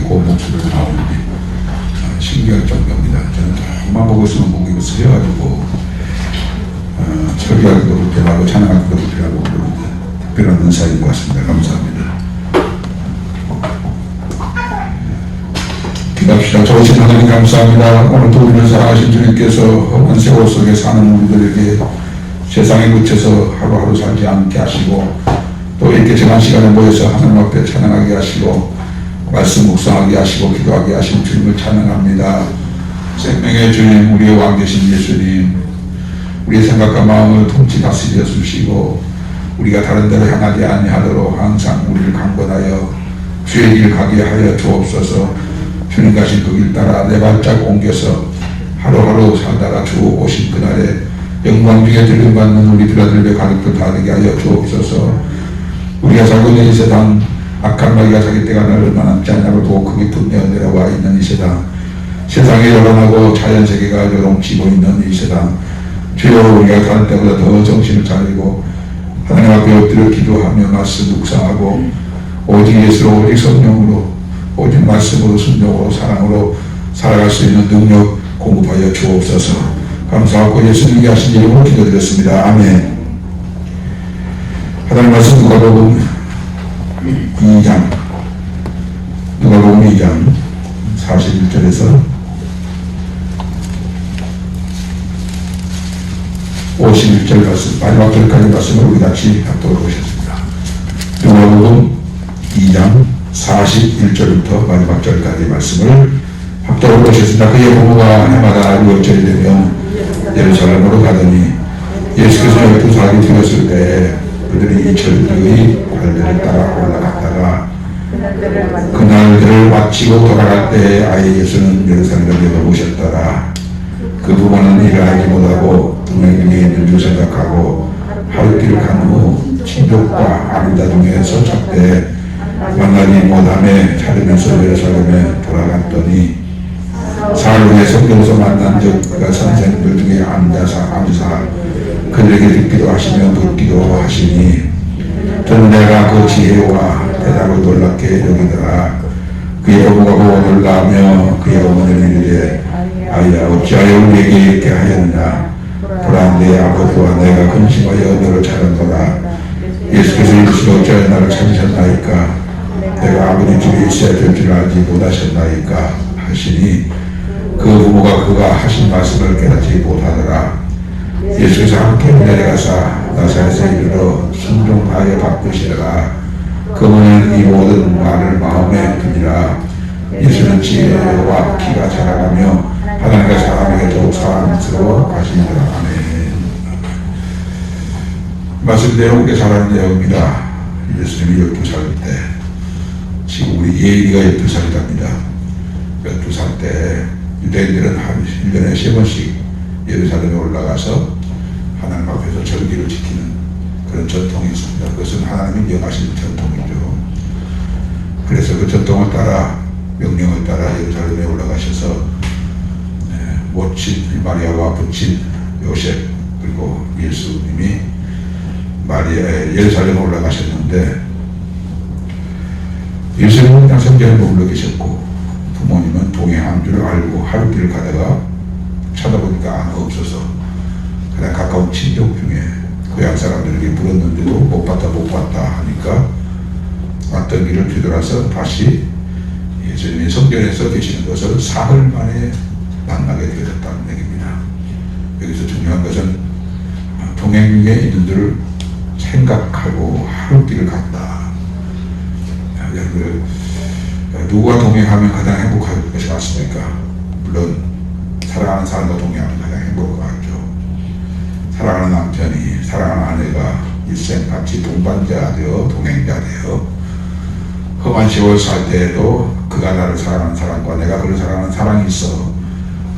있고 목소리가 나오는지 신기할 정도입니다. 저는 조금만 보고 있으면 목이 쓰여가지고 설교할 때도 불편하고 찬양할 때도 불편하고 그러는데 특별한 은사인 것 같습니다. 감사합니다. 기도합시다. 좋으신 하나님 감사합니다. 오늘도 우리를 사랑하신 주님께서 험한 세월 속에 사는 우리들에게 세상에 묻혀서 하루하루 살지 않게 하시고 또 이렇게 정한 시간에 모여서 하나님 앞에 찬양하게 하시고 말씀 묵상하게 하시고 기도하게 하신 주님을 찬양합니다. 생명의 주님, 우리의 왕 되신 예수님, 우리의 생각과 마음을 통치 다스려 주시고 우리가 다른 데로 향하지 아니하도록 항상 우리를 강권하여 주의 길 가게 하여 주옵소서. 주님 가신 그 길 따라 내 발짝 옮겨서 하루하루 살다가 주 오신 그날에 영광 중에 들림받는 우리 들아들의 가족들 다 되게 하여 주옵소서. 우리가 살고 있는 이 세상 악한 마귀가 자기 때가 얼마 남지 않냐고 크게 분내어 내려와 있는 이 세상, 세상에 열어나고 자연세계가 요동치고 있는 이 세상, 주여 우리가 다른 때보다 더 정신을 차리고 하나님 앞에 엎드려 기도하며 말씀 묵상하고 오직 예수로 오직 성령으로 오직 말씀으로 순종으로 사랑으로 살아갈 수 있는 능력 공급하여 주옵소서. 감사하고 예수님께 하신 이름으로 기도드렸습니다. 아멘. 하나님 말씀 누가복음 2장 41절에서 51절 말씀, 마지막 절까지 말씀을 우리 같이 합독해 보셨습니다. 누가복음 2장 41절부터 마지막 절까지 말씀을 합독해 보셨습니다. 그의 부모가 해마다 6월절이 되면 예루살렘으로 가더니 예수께서 12살이 되었을 때 그들이 이 절기의 발들을 따라 올라갔다가 그날들을 마치고 돌아갈 때 아예 예수는 예루살렘에 오셨더라. 그 부모는 일어나지 못하고 동행중에 있는 줄 생각하고 하룻길을 간 후 친족과 아비다 중에 서착때 만나지 못함에 찾으면서 예루살렘에 돌아갔더니 사흘 후에 성경에서 만난 적 그가 선생님들 중에 앉아서 그들에게 듣기도 하시며 묻기도 하시니 저는 내가 그 지혜와 대답을 놀랍게 여기더라. 그의 부모가 보고 놀라며 그의 어머니를 이르되 아이야 어찌하여 우리에게 이렇게 하였느냐. 보라 내 아버지와 내가 근심하여 너를 찾았노라. 예수께서 이르시되 어찌하여 나를 찾으셨나이까. 내가 아버지 집에 있어야 될 줄 알지 못하셨나이까 하시니 그 부모가 그가 하신 말씀을 깨닫지 못하더라. 예수께서 함께 내려가사 나사렛에 이르러 순종하여 바꾸시다가 그분은 이 모든 말을 마음에 드니라. 예수는 지혜와 키가 자라가며 하나님과 사람에게 더욱 사랑스러워 가시니라. 아멘. 말씀 내용에 잘하는 내용입니다. 예수님이 12살 때, 지금 우리 예일이가 12살이랍니다. 12살 때 유대인들은 한 1년에 3번씩 예루살렘에 올라가서 하나님 앞에서 절기를 지키는 그런 전통이 있습니다. 그것은 하나님이 명하신 전통이죠. 그래서 그 전통을 따라 명령을 따라 예루살렘에 올라가셔서 모친 마리아와 부친 요셉 그리고 예수님이 예루살렘에 올라가셨는데 예수님은 그냥 성전에 머물러 계셨고 부모님은 동행한 줄 알고 하룻길을 가다가 찾아보니까 아무도 없어서 그냥 가까운 친족 중에 고향 사람들에게 물었는데도 못 봤다 하니까 왔던 길을 뒤돌아서 다시 예수님이 성전에서 계시는 것을 사흘 만에 만나게 되었다는 얘기입니다. 여기서 중요한 것은 동행 중에 있는들을 생각하고 하룻길을 갔다. 여러분 누구와 동행하면 가장 행복할 것이 맞습니까? 물론 사랑하는 사람과 동행하면 가장 행복할 것 같죠. 사랑하는 남편이 사랑하는 아내가 일생 같이 동반자 되어 동행자 되어 험한 세월 살 때에도 그가 나를 사랑하는 사람과 내가 그를 사랑하는 사랑이 있어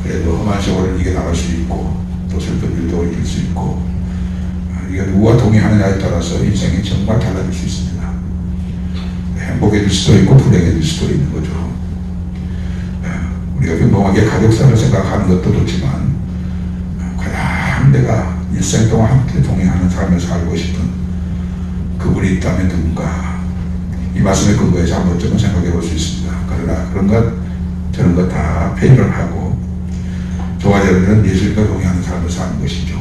그래도 험한 세월을 이겨나갈 수 있고 또 슬픈 일도 이길 수 있고 이게 누구와 동행하느냐에 따라서 인생이 정말 달라질 수 있습니다. 행복해질 수도 있고 불행해질 수도 있는 거죠. 우리가 평범하게 가족사를 생각하는 것도 좋지만 과연 내가 일생 동안 함께 동행하는 삶을 살고 싶은 그분이 있다면 누군가 이 말씀의 근거에서 한 번쯤은 생각해 볼 수 있습니다. 그러나 그런 것 저런 것 다 배려를 하고 저와 여러분은 예수님과 동행하는 삶을 사는 것이죠.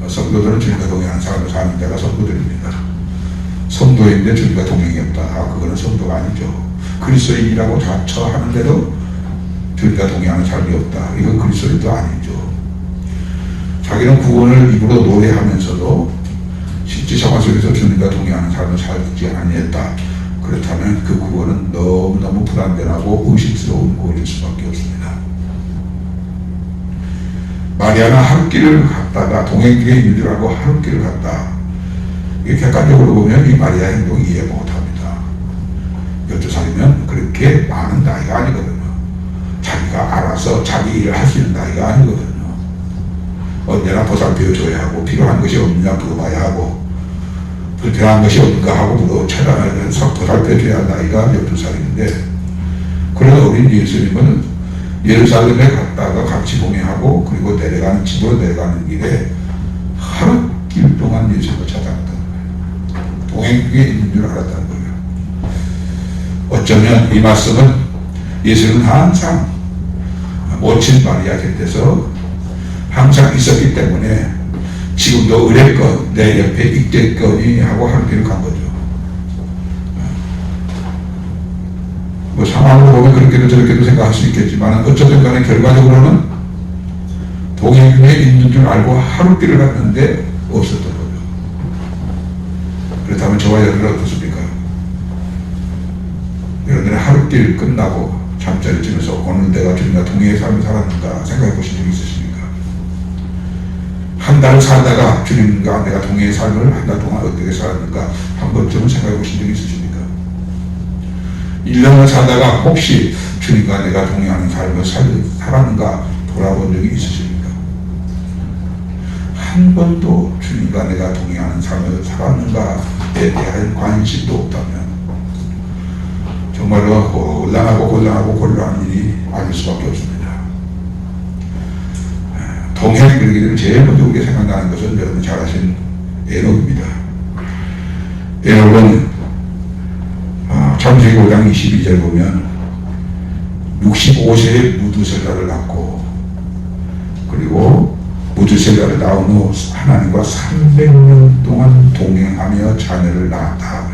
성도들은 주님과 동행하는 삶을 사는 데가 성도들입니다. 성도인데 주님과 동행이 없다. 그거는 성도가 아니죠. 그리스도인이라고 자처하는데도 주님과 동행하는 삶이 없다. 이건 그리스도인도 아니죠. 자기는 구원을 입으로 노래하면서도 실제 생활 속에서 주님과 동행하는 삶을 살지 아니했다. 그렇다면 그 구원은 너무너무 불안전하고 의심스러운 구원일 수밖에 없습니다. 마리아는 하룻길을 갔다가 동행 중에 있는 줄 알고 하룻길을 갔다. 이게 객관적으로 보면 이 마리아 행동이 이해 못합니다. 12살이면 그렇게 많은 나이가 아니거든요. 자기가 알아서 자기 일을 할 수 있는 나이가 아니거든요. 언제나 보살펴줘야 하고 필요한 것이 없느냐 물어봐야 하고 불편한 것이 없는가 하고 찾아내서 보살펴줘야 할 나이가 12살인데 그래서 어린 예수님은 예루살렘에 갔다가 같이 동행하고 그리고 집으로 내려가는 길에 하룻길 동안 예수님을 찾아갔다는 거예요. 동행 중에 있는 줄 알았다는 거예요. 어쩌면 이 말씀은 예수는 항상 모친 마리아 곁에서 항상 있었기 때문에 지금도 의뢰건 내 옆에 있겠거니 하고 하는 길을 간 거죠. 뭐 상황으로 보면 그렇게도 저렇게도 생각할 수 있겠지만 어쨌든 간에 결과적으로는 동행 중에 있는 줄 알고 하룻길을 갔는데 없었던 거죠. 그렇다면 저와 여러분은 어떻습니까? 여러분들은 하룻길 끝나고 잠자리 치면서 오늘 내가 주님과 동행의 삶을 살았는가 생각해 보신 적이 있으십니까? 한 달 살다가 주님과 내가 동행의 삶을 한 달 동안 어떻게 살았는가 한 번쯤은 생각해 보신 적이 있으십니까? 1년을 살다가 혹시 주님과 내가 동행하는 삶을 살았는가 돌아본 적이 있으십니까? 한 번도 주님과 내가 동행하는 삶을 살았는가에 대한 관심도 없다면 정말로 곤란한 일이 아닐 수밖에 없습니다. 동행 그러기 전에 제일 먼저 우리가 생각나는 것은 여러분 잘 아시는 에녹입니다. 에녹은 창세기 5장 22절 보면 65세에 무두셀라를 낳고 그리고 무두셀라를 낳은 후 하나님과 300년 동안 동행하며 자녀를 낳았다.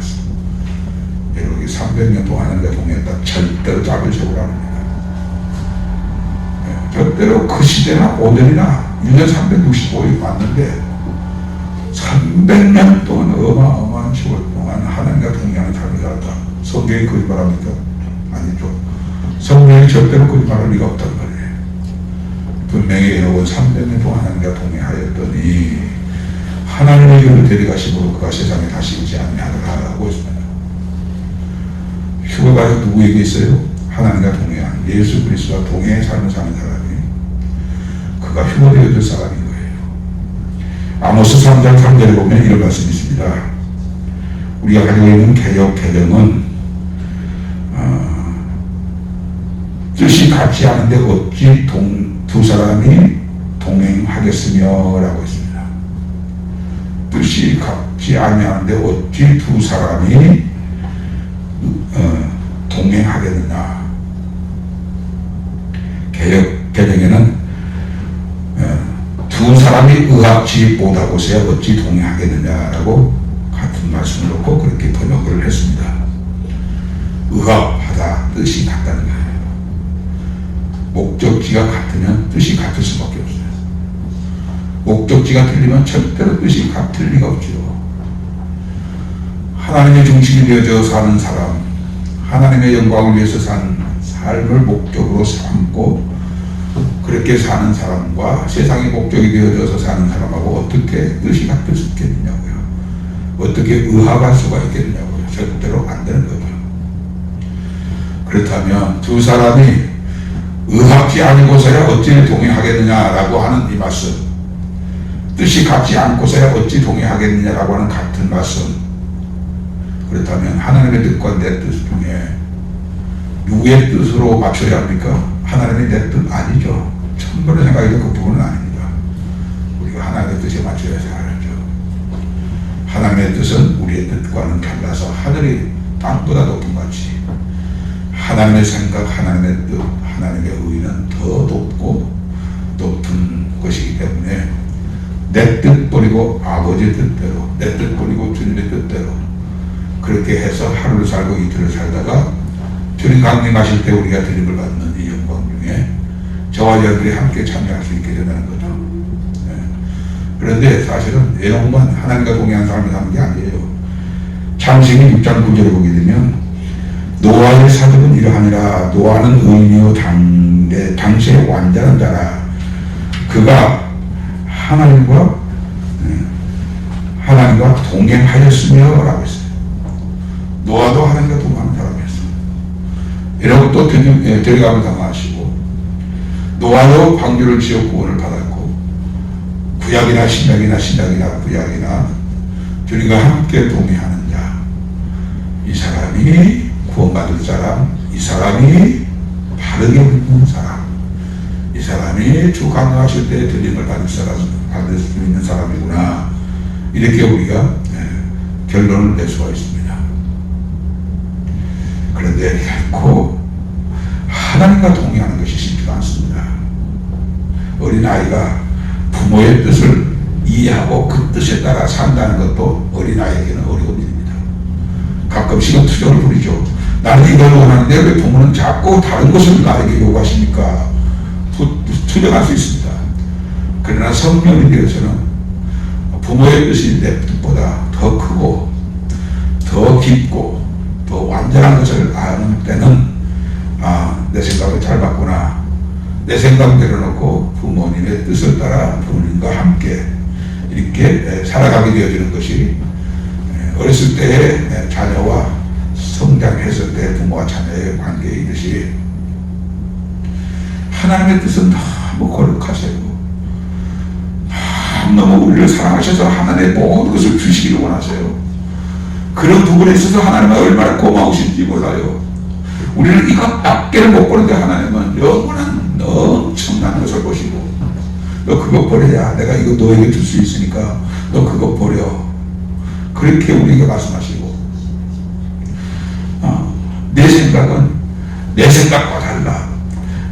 여러분 300년 동안 하나님과 동행했다. 절대로 짝을 세우라 합니다. 절대로 그 시대나 오늘이나 1년 365일 맞는데 300년 동안 어마어마한 세월 동안 하나님과 동행하는 삶을 살았다. 성경이 거짓말합니까? 아니죠. 성경이 절대로 거짓말할 리가 없단 말이에요. 분명히 에녹은 300년 동안 하나님과 동행하였더니 하나님의 이름을 데려가심으로 그가 세상에 다시 오지 아니하더라라고 했습니다. 휴거가 누구에게 있어요? 하나님과 동행한 예수 그리스도와 동행의 삶을 사는 사람이 그가 휴거되어질 사람인 거예요. 아모스 3장 3절에 보면 이런 말씀이 있습니다. 우리가 가지고 있는 개혁개정은 뜻이 같지 않은데 어찌 두 사람이 동행하겠으며 라고 했습니다. 뜻이 같지 아니하는데 어찌 두 사람이 동행하겠느냐. 개혁개정에는 두 사람이 의합지 못하고서야 어찌 동행하겠느냐라고 같은 말씀을 놓고 그렇게 번역을 했습니다. 의합하다, 뜻이 같다는 거예요. 목적지가 같으면 뜻이 같을 수밖에 없어요. 목적지가 틀리면 절대로 뜻이 같을 리가 없죠. 하나님의 중심이 되어져 사는 사람, 하나님의 영광을 위해서 사는 삶을 목적으로 삼고 그렇게 사는 사람과 세상의 목적이 되어져서 사는 사람하고 어떻게 뜻이 같을 수 있겠느냐고요. 어떻게 의합할 수가 있겠느냐고요. 절대로 안 되는 거죠. 그렇다면 두 사람이 의합지 아니고서야 어찌 동행하겠느냐라고 하는 이 말씀, 뜻이 같지 않고서야 어찌 동행하겠느냐라고 하는 같은 말씀, 그렇다면 하나님의 뜻과 내 뜻 중에 누구의 뜻으로 맞춰야 합니까? 하나님의 내 뜻 아니죠. 천번의 생각해도 그 부분은 아닙니다. 우리가 하나님의 뜻에 맞춰야 살아야죠. 하나님의 뜻은 우리의 뜻과는 달라서 하늘이 땅보다 높은 같이 하나님의 생각, 하나님의 뜻, 하나님의 의는 더 높고 높은 것이기 때문에 내 뜻 버리고 아버지 뜻대로, 내 뜻 버리고 주님의 뜻대로 그렇게 해서 하루를 살고 이틀을 살다가 주님 강림하실 때 우리가 드림을 받는 이 영광 중에 저와 여러분이 함께 참여할 수 있게 된다는 거죠. 네. 그런데 사실은 영원만 하나님과 동행한 삶을 사는 게 아니에요. 창세기 6장 9절에 보게 되면 노아의 사적은 이러하니라. 노아는 의인이요 당시에 완전한 자라. 그가 하나님과 동행하였으며 라고 했어요. 노아도 하나님과 동행하는 사람이었어요. 이러고 또 데려감을 당하시고 노아도 방주를 지어 구원을 받았고 구약이나 신약이나 구약이나 주님과 함께 동행하는 자, 이 사람이 구원받을 사람, 이 사람이 바르게 묻는 사람, 이 사람이 주 강림하실 때 들림을 받을 수 있는 사람이구나, 이렇게 우리가 결론을 낼 수가 있습니다. 그런데 결코 하나님과 동행하는 것이 쉽지가 않습니다. 어린아이가 부모의 뜻을 이해하고 그 뜻에 따라 산다는 것도 어린아이에게는 어려운 일입니다. 가끔씩은 투정을 부리죠. 나는 이걸 원하는데 왜 부모는 자꾸 다른 것을 나에게 요구하십니까? 투정할 수 있습니다. 그러나 성령이 되어서는 부모의 뜻이 내 뜻보다 더 크고 더 깊고 더 완전한 것을 아는 때는 내 생각을 잘 봤구나, 내 생각 내려놓고 부모님의 뜻을 따라 부모님과 함께 이렇게 살아가게 되어지는 것이 어렸을 때의 자녀와 성장했을 때 부모와 자녀의 관계이듯이 하나님의 뜻은 너무 거룩하세요. 너무 우리를 사랑하셔서 하나님의 모든 것을 주시기를 원하세요. 그런 부분에 있어서 하나님은 얼마나 고마우신지 몰라요. 우리는 이것밖에 못 보는데 하나님은 영원한 엄청난 것을 보시고, 너 그거 버려야 내가 이거 너에게 줄 수 있으니까 너 그거 버려, 그렇게 우리에게 말씀하시고, 내 생각은 내 생각과 달라.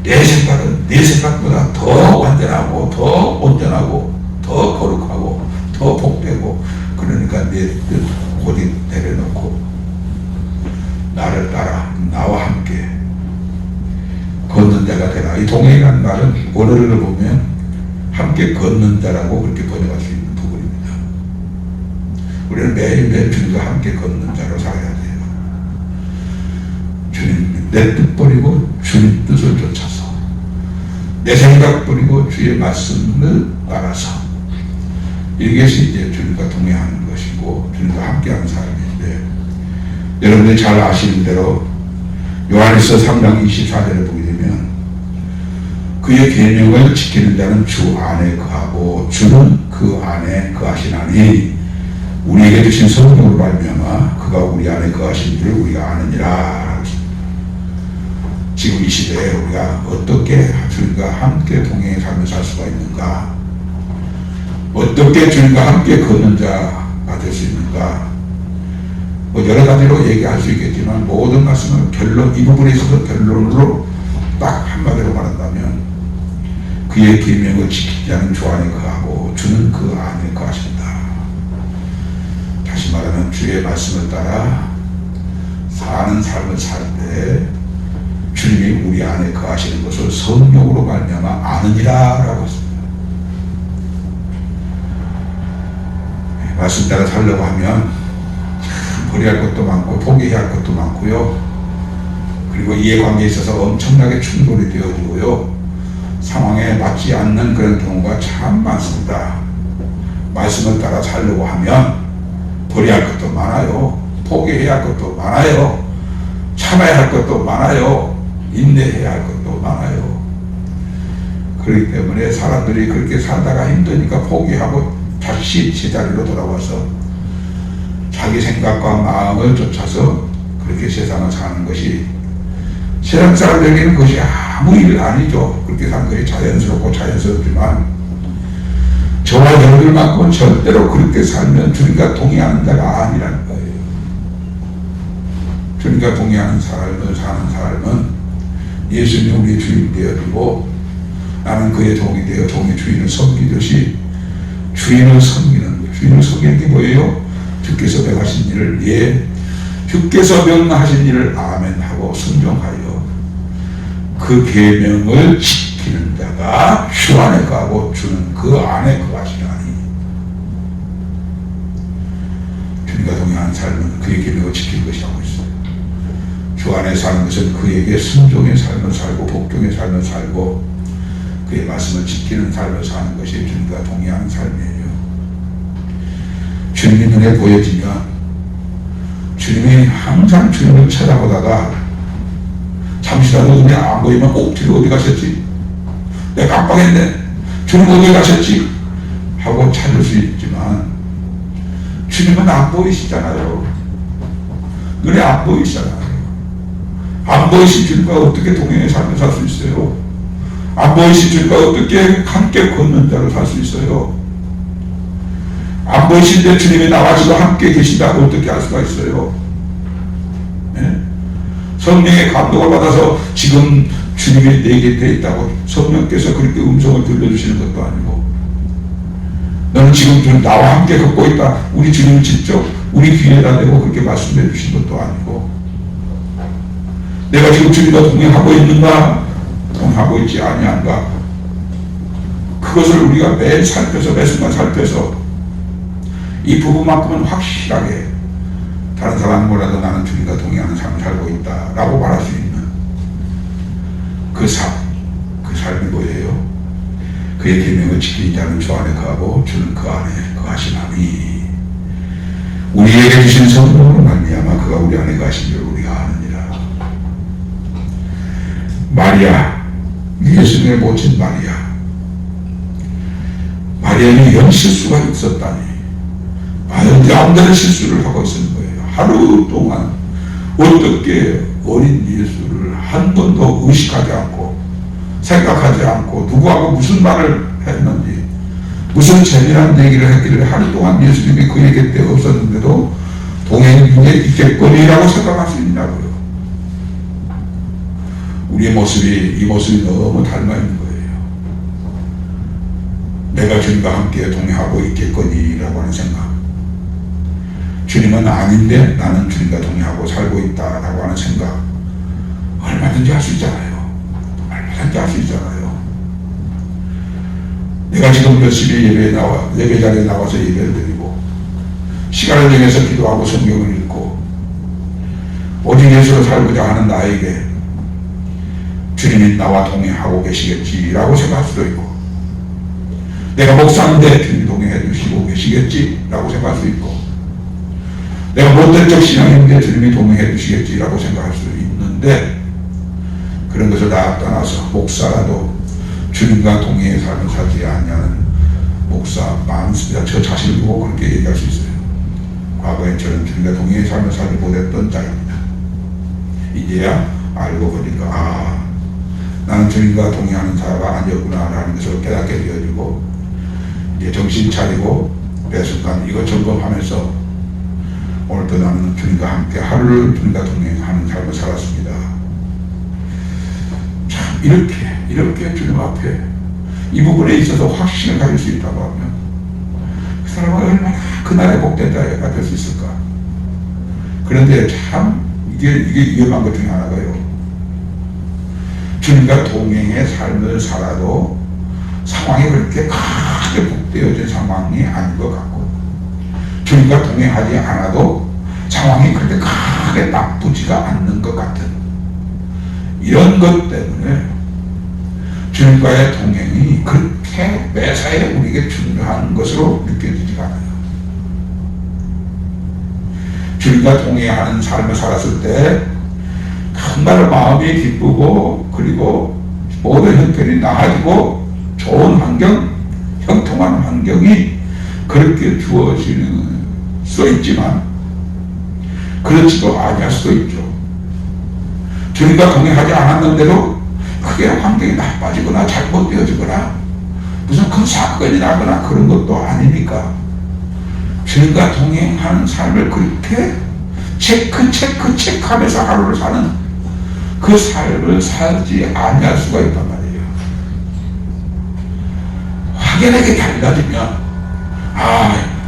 내 생각은 내 생각보다 더 완전하고 더 온전하고 더 거룩하고 더 복되고, 그러니까 내 뜻 고집 내려놓고 나를 따라 나와 함께 걷는 자가 되라. 이 동행이라는 말은 원어를 보면 함께 걷는 자라고 그렇게 번역할 수 있는 부분입니다. 우리는 매일매일 주님과 함께 걷는 자로 살아야 돼요. 주님 내 뜻 버리고 주님 뜻을 쫓아서, 내 생각 버리고 주의 말씀을 따라서, 이것이 이제 주님과 동행하는 것이고 주님과 함께하는 삶인데, 여러분들이 잘 아시는 대로 요한일서 3장 24절에 보게 되면 그의 계명을 지키는 자는 주 안에 거하고 주는 그 안에 거하시나니 우리에게 주신 성령으로 말미암아 그가 우리 안에 거하신 줄을 우리가 아느니라. 지금 이 시대에 우리가 어떻게 주님과 함께 동행의 삶을 살 수가 있는가, 어떻게 주님과 함께 걷는 자가 될 수 있는가, 여러 가지로 얘기할 수 있겠지만 모든 말씀은 결론, 이 부분에 있어서 결론으로 딱 한마디로 말한다면 그의 계명을 지키지 않은 주 안에 거하고 주는 그 안에 거하신다. 다시 말하면 주의 말씀을 따라 사는 삶을 살 때 주님이 우리 안에 거하시는 것을 성령으로 말미암아 아느니라 라고 했습니다. 말씀 따라 살려고 하면 버려야 할 것도 많고 포기해야 할 것도 많고요. 그리고 이해관계에 있어서 엄청나게 충돌이 되어지고요. 상황에 맞지 않는 그런 경우가 참 많습니다. 말씀을 따라 살려고 하면 버려야 할 것도 많아요. 포기해야 할 것도 많아요. 참아야 할 것도 많아요. 인내해야 할 것도 많아요. 그렇기 때문에 사람들이 그렇게 살다가 힘드니까 포기하고 다시 제자리로 돌아와서 자기 생각과 마음을 쫓아서 그렇게 세상을 사는 것이 세상 사람들에게는 그것이 아무 일 아니죠. 그렇게 사는 것이 자연스럽고 자연스럽지만 저와 여러분들만큼은 절대로 그렇게 살면 주님과 동의하는 자가 아니라는 거예요. 주님과 동행하는 삶을 사는 삶은 예수님이 우리의 주인 되어주고 나는 그의 종이 되어 종의 주인을 섬기듯이 주인을 섬기는 게 뭐예요? 주께서 명하신 일을 주께서 명하신 일을 아멘하고 순종하여 그 계명을 지키는 자가 주 안에 거하고 주는 그 안에 거하시나니. 주님과 동행하는 삶은 그의 계명을 지키는 것이라고 했어요. 주 안에 사는 것은 그에게 순종의 삶을 살고 복종의 삶을 살고 그의 말씀을 지키는 삶을 사는 것이 주님과 동행하는 삶이에요. 주님이 눈에 보여지면 주님이 항상 주님을 찾아보다가 잠시라도 눈에 안 보이면 주님 어디 가셨지? 내가 깜빡했네. 주님 어디 가셨지? 하고 찾을 수 있지만 주님은 안 보이시잖아요. 눈에 안 보이시잖아요. 안 보이신 주님과 어떻게 동행의 삶을 살 수 있어요? 안 보이신 주님과 어떻게 함께 걷는 자를 살 수 있어요? 안 보이신데 주님이 나와서도 함께 계신다고 어떻게 할 수가 있어요? 네? 성령의 감동을 받아서 지금 주님이 내게 되어 있다고 성령께서 그렇게 음성을 들려주시는 것도 아니고 너는 지금 나와 함께 걷고 있다. 우리 주님을 직접 우리 귀에다 대고 그렇게 말씀해 주신 것도 아니고 내가 지금 주님과 동행하고 있는가? 동행하고 있지 아니한가? 그것을 우리가 매일 살펴서 매 순간 살펴서 이 부분만큼은 확실하게 다른 사람은 몰라도 나는 주님과 동행하는 삶을 살고 있다 라고 말할 수 있는 그 삶이 뭐예요? 그의 계명을 지키는 자는 주 안에 거하고 주는 그 안에 거하시나니. 우리에게 주신 성령으로 말미암아 그가 우리 안에 거하신 줄 우리가 아느니라. 마리아, 예수님의 모친 마리아는 이런 실수가 있었다니. 말도 실수를 하고 있는 거예요. 하루 동안 어떻게 어린 예수를 한 번도 의식하지 않고 생각하지 않고 누구하고 무슨 말을 했는지 무슨 재미난 얘기를 했길래 하루 동안 예수님이 그의 곁에 없었는데도 동행 중에 있겠거니라고 생각할 수 있냐고요. 우리의 모습이 이 모습이 너무 닮아 있는 거예요. 내가 주님과 함께 동행하고 있겠거니라고 하는 생각. 주님은 아닌데 나는 주님과 동행하고 살고 있다라고 하는 생각. 얼마든지 할 수 있잖아요. 얼마든지 할 수 있잖아요. 내가 지금 열심히 예배 자리에 나와서 예배를 드리고 시간을 정해서 기도하고 성경을 읽고 오직 예수로 살고자 하는 나에게 주님이 나와 동행하고 계시겠지라고 생각할 수도 있고 내가 목사인데 주님이 동행해 주시고 계시겠지라고 생각할 수 있고 내가 못된 척 신앙인데 주님이 동행해 주시겠지라고 생각할 수 있는데 그런 것을 다 떠나서 목사라도 주님과 동행의 삶을 살지 아니하는 목사 많습니다. 저 자신을 보고 그렇게 얘기할 수 있어요. 과거에 저는 주님과 동행의 삶을 살지 못했던 자입니다. 이제야 알고 보니까 나는 주님과 동행하는 자가 아니었구나 라는 것을 깨닫게 되어지고 이제 정신 차리고 매 순간 이거 점검하면서 오늘도 나는 주님과 함께 하루를 주님과 동행하는 삶을 살았습니다. 참 이렇게 주님 앞에 이 부분에 있어서 확신을 가질 수 있다고 하면 그 사람은 얼마나 그날의 복된 자가 될 수 있을까. 그런데 참 이게 위험한 것 중에 하나가요. 주님과 동행의 삶을 살아도 상황이 그렇게 크게 복되어진 상황이 아닌 것 같고 주님과 동행하지 않아도 상황이 그렇게 크게 나쁘지가 않는 것 같은 이런 것 때문에 주님과의 동행이 그렇게 매사에 우리에게 중요한 것으로 느껴지지가 않아요. 주님과 동행하는 삶을 살았을 때 정말 마음이 기쁘고 그리고 모든 형편이 나아지고 좋은 환경, 형통한 환경이 그렇게 주어지는 수 있지만 그렇지도 아니할 수도 있죠. 주님과 동행하지 않았는데도 크게 환경이 나빠지거나 잘못되어지거나 무슨 큰 사건이 나거나 그런 것도 아니니까 주님과 동행하는 삶을 그렇게 체크하면서 하루를 사는 그 삶을 살지 아니할 수가 있단 말이에요. 확연하게 달라지면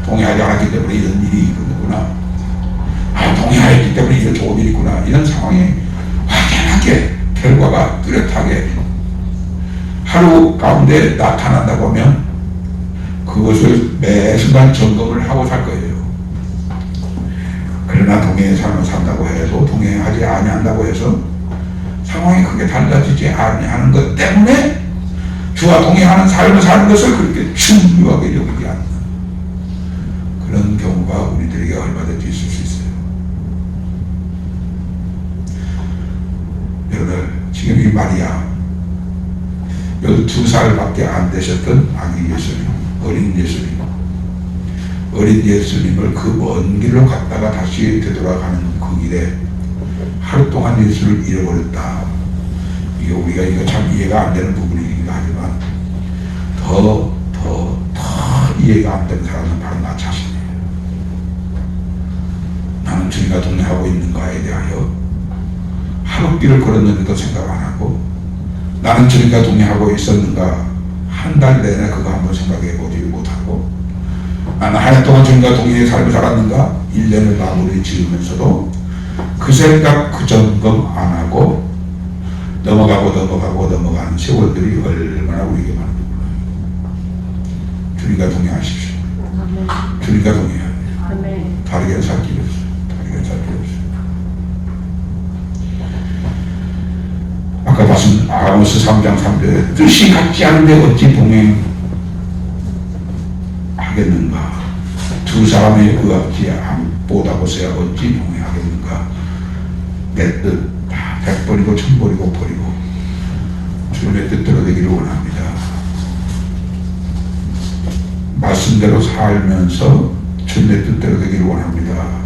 동의하지 않았기 때문에 이런 일이 있구나, 동의하였기 때문에 이런 좋은 일이 있구나, 이런 상황이 확연하게 결과가 뚜렷하게 하루 가운데 나타난다고 하면 그것을 매 순간 점검을 하고 살 거예요. 그러나 동행의 삶을 산다고 해도, 동행하지 아니한다고 해서 상황이 크게 달라지지 아니하는 것 때문에 주와 동행하는 삶을 사는 것을 그렇게 중요하게 여기지 않는 그런 경우가 우리들에게 얼마든지 있을 수 있어요. 여러분, 지금 이 마리아 12살밖에 안 되셨던 아기 예수님, 어린 예수님을 그 먼 길로 갔다가 다시 되돌아가는 그 길에 하루 동안 예수를 잃어버렸다. 이게 우리가 이거 참 이해가 안 되는 부분이긴 하지만 더 이해가 안 되는 사람은 바로 나 자신이에요. 나는 주님과 동행하고 있는가에 대하여 하룻길을 걸었는데도 생각 안 하고, 나는 주님과 동행하고 있었는가 한 달 내내 그거 한번 생각해 보지 못하고, 나는 한 해 동안 주님과 동행의 삶을 살았는가 1년을 마무리 지으면서도 그 생각 그 점검 안 하고 넘어가는 세월들이 얼마나 우리에게 많은지 몰라요. 주님과 동행하십시오. 주님과 동행해야 돼요. 다르게 살 길이 없어요. 아까 봤은 아모스 3장 3절에 뜻이 같지 않은데 어찌 동행하겠는가? 두 사람의 의합지 못하고서야 어찌 동행하겠는가? 내 뜻 다 100번이고 1000번이고 버리고 주님의 뜻대로 되기를 원합니다. 말씀대로 살면서 주님의 뜻대로 되기를 원합니다.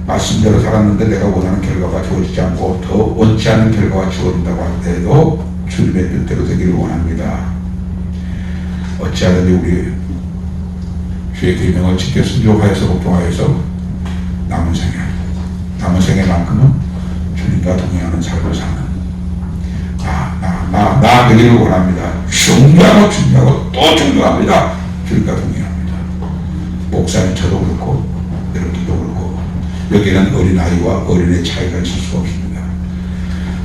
말씀대로 살았는데 내가 원하는 결과가 주어지지 않고 더 원치 않은 결과가 주어진다고 할 때도 주님의 뜻대로 되기를 원합니다. 어찌하든지 우리 주의 계명을 지켜 순종하여서 복종하여서 남은 생애만큼은 주님과 동행하는 삶을 사는 나 되기를 원합니다. 중요하고 또 중요합니다. 주님과 동행합니다. 목사님 저도 그렇고 여러분도 그렇고 여기는 어린아이와 어린애 차이가 있을 수가 없습니다.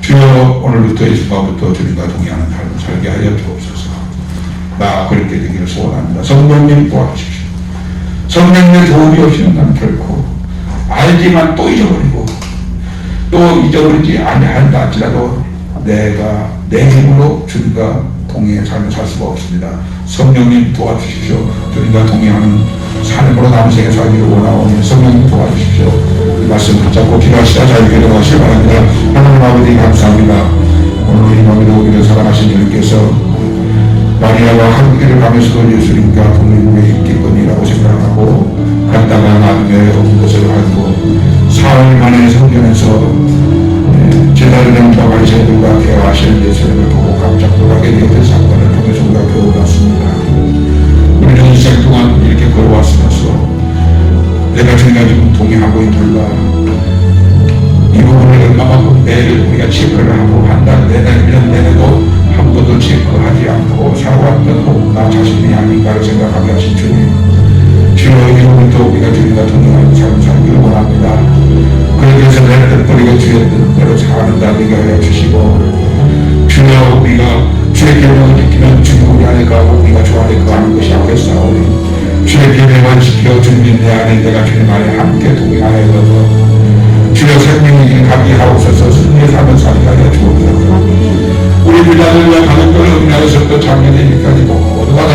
주여, 오늘부터 이 순간부터 주님과 동행하는 삶을 살게 하여 주옵소서. 나 그렇게 되기를 소원합니다. 성령님 도와주십시오. 성령님의 도움이 없이는 나는 결코 알지만 또 잊어버리고 또 잊어버리지 아니한다 할지라도 내가 내 힘으로 주님과 동행의 삶을 살 수가 없습니다. 성령님 도와주십시오. 주님과 동행하는 삶으로 남은 생에 살기를 원하오니 성령님 도와주십시오. 이 말씀 붙잡고 기도하시다 자유롭게 들어가시기 바랍니다. 하나님 아버지 감사합니다. 오늘 이 너희도 우리를 사랑하신 주님께서 마리아와 함께를 가면서도 예수님과 동행에 있겠거니라고 생각하고 갔다가 나중에 없는 것을 알고 사흘 만에 성전에서 제자들은 바리새인들과 대화하시는 예수님을 보고 깜짝 놀라게 되었던 사건을 통해서 우리가 배워봤습니다. 우리는 인생 동안 이렇게 걸어왔으면서 내가 주님과 지금 동행하고 있는가, 이 부분을 얼마만큼 매일 우리가 체크를 하고 한 달 내내 1년 내내도 한 번도 체크하지 않고 살아왔던 나 자신이 아닌가를 생각하게 하신 주님, 주여 이로부터 우리가 주님과 동행하는 삶을 살기를 원합니다. 그렇게 해서 내 뜻대로 주의 뜻대로 사는 자들에게 하여 주시고, 주여 우리가 주의 계명을 지키면 주님 우리 안에 가고 우리가 주 안에 거하는 것이 아겠사오니 주의 계명을 지켜 주님 내 안에 내가 주님 안에 함께 동행하여서 주여 생명에게 가게 하옵소서. 승리의 삶을 살게 하여 주옵소서. 우리 빌라델비아 가족들을 위하여서부터 작년에 여기까지 모두가 다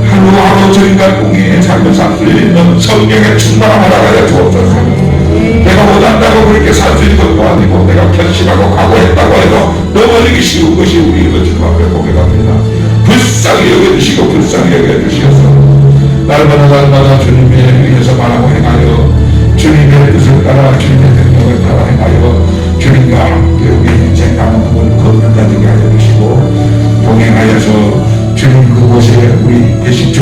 하루하루 주님과 동행의 삶을 살 수 있는 성령의 충만함을 하여 주옵소서. 내가 못한다고 그렇게 살 수 있는 것도 아니고 내가 결심하고 각오했다고 해도 넘어지기 쉬운 것이 우리의 주님 앞에 고백합니다. 불쌍히 여겨주시고 불쌍히 여겨주시어서 날마다 주님의 의해서 말하고 행하여 주님의 뜻을 따라 주님의 능력을 따라 행하여 주님과 함께 우리 인생 남은 걸 걷는 자들이 하여 주시고 동행하여서 주님 그곳에 우리 계신